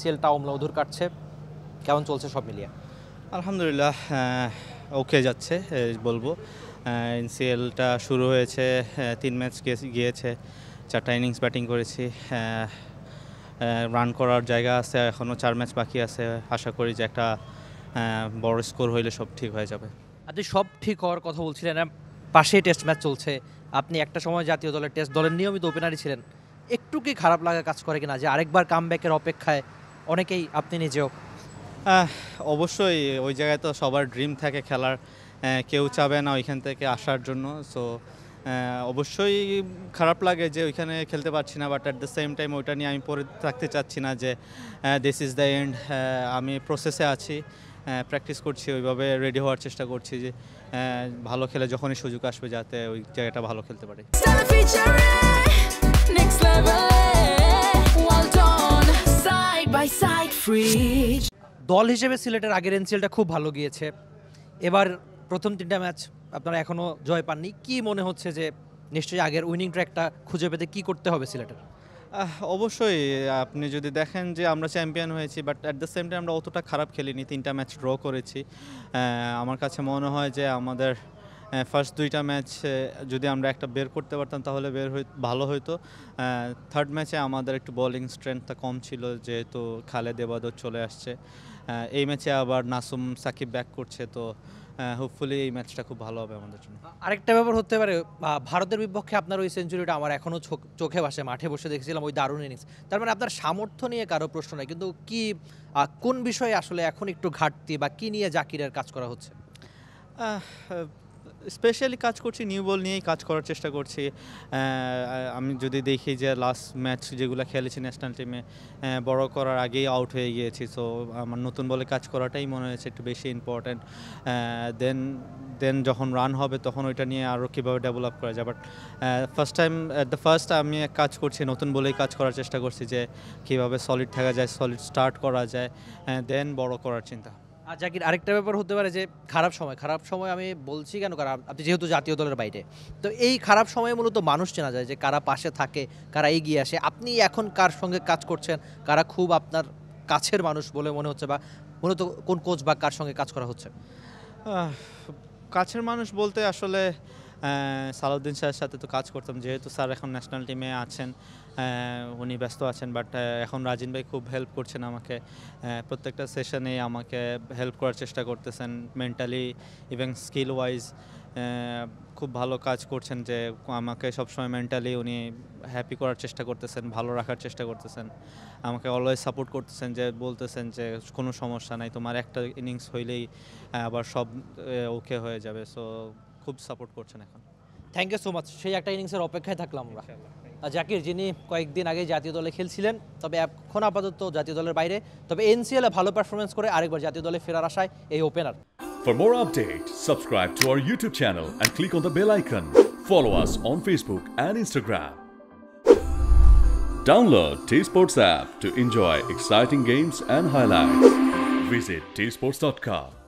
সেলটা অম্লধুর কাটছে, কেমন চলছে সব মিলিয়ে? আলহামদুলিল্লাহ ওকে যাচ্ছে বলবো। এনসিএলটা শুরু হয়েছে, 3 ম্যাচ গিয়েছে, 4টা ইনিংস ব্যাটিং করেছি। রান করার জায়গা আছে, এখনও 4 ম্যাচ বাকি আছে। আশা করি যে একটা বড় স্কোর হইলে সব ঠিক হয়ে যাবে। আপনি সব ঠিক হওয়ার কথা বলছিলেন, পাশেই টেস্ট ম্যাচ চলছে, আপনি একটা সময় জাতীয় দলের টেস্ট দলের নিয়মিত ওপেনারই ছিলেন। একটু কি খারাপ লাগা কাজ করে কিনা যে আরেকবার কামব্যাকের অপেক্ষায় অনেকেই, আপনি নিজেও? অবশ্যই ওই জায়গায় তো সবার ড্রিম থাকে খেলার, কেউ চাবে না ওইখান থেকে আসার জন্য। সো অবশ্যই খারাপ লাগে যে ওইখানে খেলতে পারছি না, but at the same time ওইটা নিয়ে আমি পরে থাকতে চাচ্ছি না যে দিস ইজ দ্য এন্ড। আমি প্রসেসে আছি, প্র্যাকটিস করছি, ওইভাবে রেডি হওয়ার চেষ্টা করছি যে ভালো খেলে যখনই সুযোগ আসবে যাতে ওই জায়গাটা ভালো খেলতে পারি। দল হিসেবে সিলেটের আগের এনসিএলটা খুব ভালো গিয়েছে, এবার প্রথম 3টা ম্যাচ আপনারা এখনও জয় পাননি। কি মনে হচ্ছে যে নিশ্চয়ই আগের উইনিং ট্র্যাকটা খুঁজে পেতে কি করতে হবে সিলেটের? অবশ্যই আপনি যদি দেখেন যে আমরা চ্যাম্পিয়ন হয়েছি, but at the same time আমরা অতটা খারাপ খেলিনি, 3টা ম্যাচ ড্র করেছি। আমার কাছে মনে হয় যে আমাদের ফার্স্ট 2টা ম্যাচ যদি আমরা একটা বের করতে পারতাম তাহলে ভালো হতো। 3rd ম্যাচে আমাদের একটু বোলিং স্ট্রেংথটা কম ছিল, যেহেতু খালেদ এবাদত চলে আসছে। এই ম্যাচে আবার নাসুম সাকিব ব্যাক করছে, তো হোপফুলি এই ম্যাচটা খুব ভালো হবে আমাদের জন্য। আরেকটা ব্যাপার হতে পারে, ভারতের বিপক্ষে আপনার ওই সেঞ্চুরিটা আমার এখনও চোখে ভাসে, মাঠে বসে দেখেছিলাম ওই দারুণ ইনিংস। তার মানে আপনার সামর্থ্য নিয়ে কারো প্রশ্ন নাই, কিন্তু কি কোন বিষয়ে আসলে এখন একটু ঘাটতি বা কি নিয়ে জাকিরের কাজ করা হচ্ছে? স্পেশালি কাজ করছি নিউ বল নিয়েই কাজ করার চেষ্টা করছি। আমি যদি দেখি যে লাস্ট ম্যাচ যেগুলো খেলেছি ন্যাশনাল টিমে, বড় করার আগেই আউট হয়ে গিয়েছি, সো আমার নতুন বলে কাজ করাটাই মনে হয়েছে একটু বেশি ইম্পর্ট্যান্ট। দেন যখন রান হবে তখন ওইটা নিয়ে আরও কীভাবে ডেভেলপ করা যায়। বাট ফার্স্ট আমি এক কাজ করছি, নতুন বলেই কাজ করার চেষ্টা করছি যে কীভাবে সলিড থাকা যায়, সলিড স্টার্ট করা যায়, দেন বড় করার চিন্তা। জাকির, আরেকটা ব্যাপার হতে পারে যে খারাপ সময় আমি বলছি কেন, কারণ আপনি যেহেতু জাতীয় দলের বাইরে, তো এই খারাপ সময়ে মূলত মানুষ চেনা যায় যে কারা পাশে থাকে, কারা এগিয়ে আসে। আপনি এখন কার সঙ্গে কাজ করছেন, কারা খুব আপনার কাছের মানুষ বলে মনে হচ্ছে, বা মূলত কোন কোচ বা কার সঙ্গে কাজ করা হচ্ছে? কাছের মানুষ বলতে আসলে সালাউদ্দিন স্যারের সাথে তো কাজ করতাম, যেহেতু স্যার এখন ন্যাশনাল টিমে আছেন, উনি ব্যস্ত আছেন, বাট এখন রাজিন ভাই খুব হেল্প করছেন আমাকে, প্রত্যেকটা সেশনে আমাকে হেল্প করার চেষ্টা করতেছেন, মেন্টালি ইভেন স্কিল ওয়াইজ খুব ভালো কাজ করছেন, যে আমাকে সবসময় মেন্টালি উনি হ্যাপি করার চেষ্টা করতেছেন, ভালো রাখার চেষ্টা করতেছেন, আমাকে অলওয়েজ সাপোর্ট করতেছেন, যে বলতেছেন যে কোনো সমস্যা নাই, তোমার একটা ইনিংস হইলেই আবার সব ওকে হয়ে যাবে। সো খুব সাপোর্ট করছেন এখন। Thank you so much. সেই একটা ইনিংসের অপেক্ষায় থাকলাম আমরা। জাকির, যিনি কয়েকদিন আগে জাতীয় দলে খেলছিলেন, তবে এখন আপাতত জাতীয় দলের বাইরে, তবে এনসিএলে ভালো পারফরমেন্স করে আরেকবার জাতীয় দলে ফেরার আশায় এই opener. For more updates, subscribe to our YouTube channel and click on the bell icon. Follow us on Facebook and Instagram. Download T-Sports app to enjoy exciting games and highlights. Visit tsports.com.